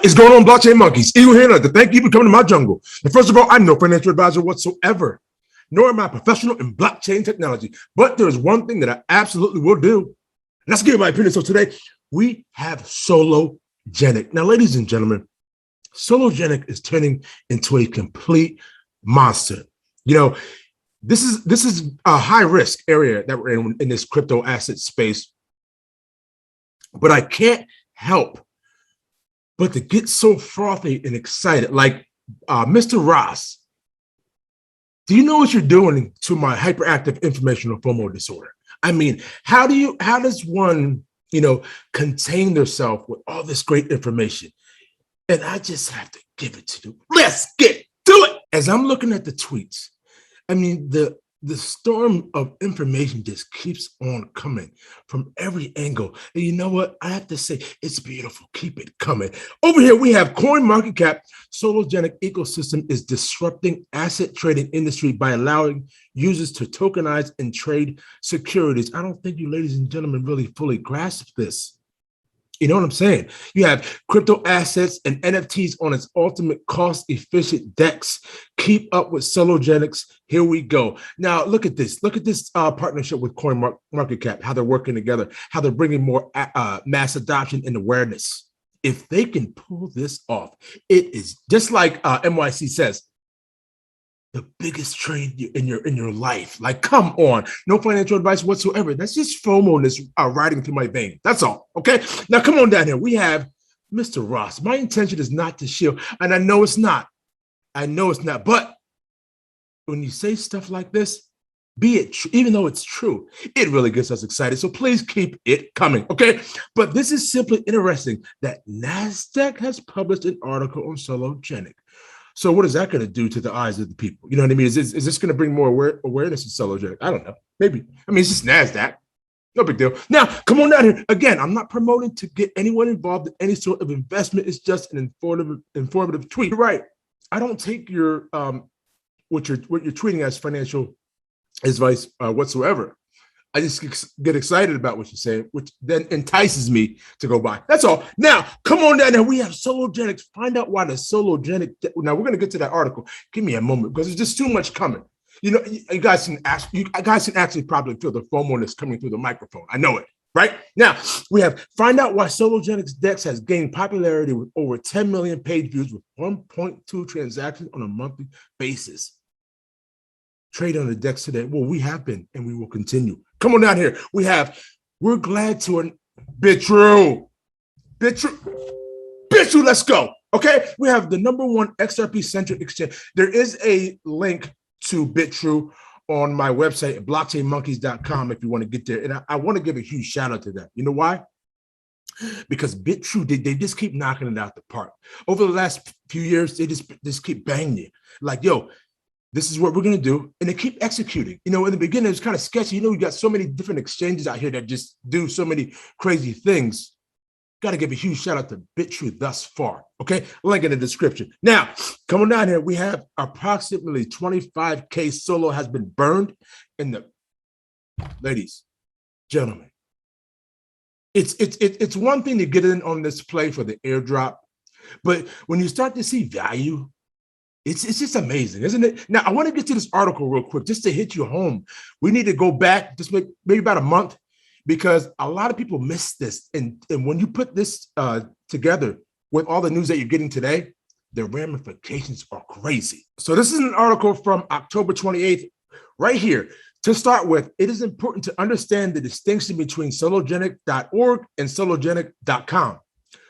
is going on, blockchain monkeys? Eagle here, to thank you for coming to my jungle. And first of all, I'm no financial advisor whatsoever, nor am I professional in blockchain technology. But there is one thing that I absolutely will do, and that's give my opinion. So today we have Sologenic. Now, ladies and gentlemen, Sologenic is turning into a complete monster. You know, this is a high risk area that we're in this crypto asset space. But I can't help but to get so frothy and excited. Like Mr. Ross, do you know what you're doing to my hyperactive informational FOMO disorder? I mean, how does one, contain themselves with all this great information? And I just have to give it to you. Let's get to it. As I'm looking at the tweets, I mean, the storm of information just keeps on coming from every angle. And you know what? I have to say, it's beautiful. Keep it coming. Over here, we have CoinMarketCap. Sologenic ecosystem is disrupting asset trading industry by allowing users to tokenize and trade securities. I don't think you ladies and gentlemen really fully grasp this. You know what I'm saying? You have crypto assets and NFTs on its ultimate cost-efficient DEX. Keep up with Sologenics. Here we go. Now, look at this. Look at this partnership with CoinMarketCap, how they're working together, how they're bringing more mass adoption and awareness. If they can pull this off, it is just like NYC says, the biggest trade in your life. Like, come on, no financial advice whatsoever. That's just FOMO that's riding through my veins. That's all. Okay. Now, come on down here. We have Mr. Ross. My intention is not to shield, and I know it's not. I know it's not. But when you say stuff like this, be it true, even though it's true, it really gets us excited. So please keep it coming. Okay. But this is simply interesting that NASDAQ has published an article on Sologenic. So what is that going to do to the eyes of the people? You know what I mean? Is this going to bring more awareness to Sologenic? I don't know. Maybe. I mean, it's just NASDAQ. No big deal. Now, come on down here. Again, I'm not promoting to get anyone involved in any sort of investment. It's just an informative tweet. You're right. I don't take your what you're tweeting as financial advice whatsoever. I just get excited about what you're saying, which then entices me to go buy. That's all. Now, come on down there. We have Sologenics. Find out why the Sologenic. Now, we're going to get to that article. Give me a moment because there's just too much coming. You guys can actually probably feel the FOMO that's coming through the microphone. I know it. Right now, we have find out why Sologenic's DEX has gained popularity with over 10 million page views with 1.2 transactions on a monthly basis. Trade on the DEX today. Well, we have been, and we will continue. Come on down here. We're glad to BitTrue, let's go. Okay, we have the #1 XRP centric exchange. There is a link to BitTrue on my website at blockchainmonkeys.com if you want to get there. And I want to give a huge shout out to that. You know why? Because BitTrue, they just keep knocking it out the park. Over the last few years, they just keep banging you. Like, yo, this is what we're going to do. And they keep executing. In the beginning, it was kind of sketchy. We got so many different exchanges out here that just do so many crazy things. Got to give a huge shout out to BitTrue thus far. Okay. Link in the description. Now, come on down here. We have approximately 25K Solo has been burned in the, ladies, gentlemen. It's one thing to get in on this play for the airdrop, but when you start to see value, it's just amazing, isn't it? Now, I want to get to this article real quick, just to hit you home. We need to go back just maybe about a month, because a lot of people miss this. And when you put this together with all the news that you're getting today, the ramifications are crazy. So this is an article from October 28th, right here. To start with, it is important to understand the distinction between sologenic.org and sologenic.com.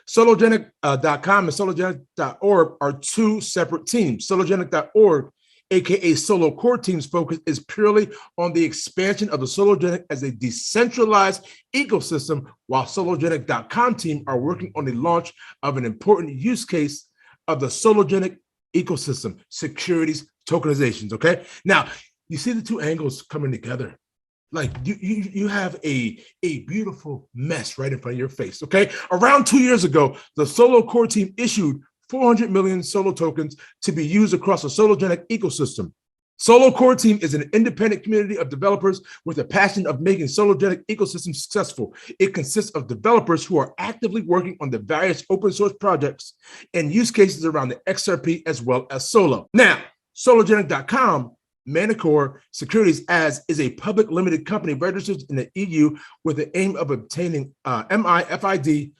Sologenic.com and sologenic.org are two separate teams. Sologenic.org, aka Solo Core Team's focus is purely on the expansion of the Sologenic as a decentralized ecosystem, while Sologenic.com team are working on the launch of an important use case of the Sologenic ecosystem, securities tokenizations. Okay, now you see the two angles coming together. Like you have a beautiful mess right in front of your face, okay? Around 2 years ago, the Solo Core team issued 400 million Solo tokens to be used across the Sologenic ecosystem. Solo Core Team is an independent community of developers with a passion of making Sologenic ecosystem successful. It consists of developers who are actively working on the various open source projects and use cases around the XRP as well as Solo. Now, Sologenic.com, Manicore Securities as is a public limited company registered in the EU with the aim of obtaining MiFID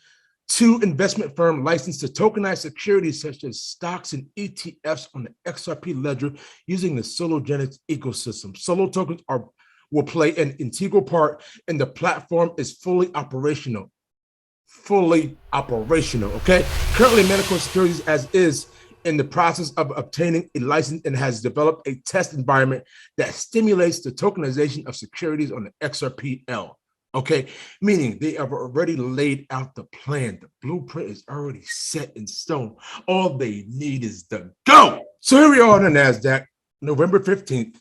to investment firm licensed to tokenize securities such as stocks and ETFs on the XRP Ledger using the Sologenic ecosystem. Solo tokens will play an integral part, and the platform is fully operational. Okay? Currently, Manicore Securities as is in the process of obtaining a license and has developed a test environment that stimulates the tokenization of securities on the Xrpl. Okay, meaning they have already laid out the plan. The blueprint is already set in stone. All they need is the go. So here we are on the NASDAQ, November 15th.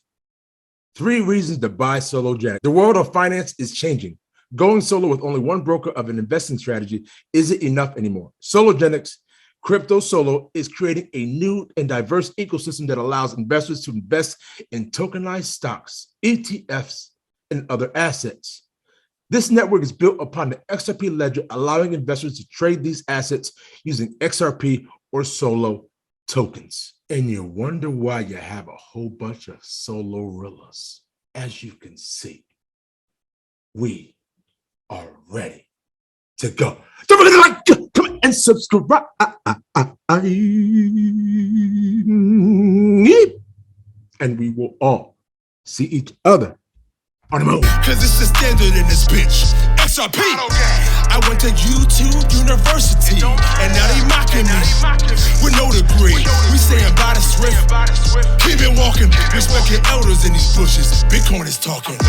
3 reasons to buy Sologenic. The world of finance is changing. Going solo with only one broker of an investing strategy isn't enough anymore. Sologenic's Crypto Solo is creating a new and diverse ecosystem that allows investors to invest in tokenized stocks, ETFs, and other assets. This network is built upon the XRP Ledger, allowing investors to trade these assets using XRP or Solo tokens. And you wonder why you have a whole bunch of Solorillas. As you can see, we are ready to go. Don't forget to like, comment, and subscribe. And we will all see each other on the move. Cause it's the standard in this bitch. XRP. I went to YouTube University, and now they mocking me with no degree. We saying by the swift, keep it walking. Respect your elders in these bushes. Bitcoin is talking.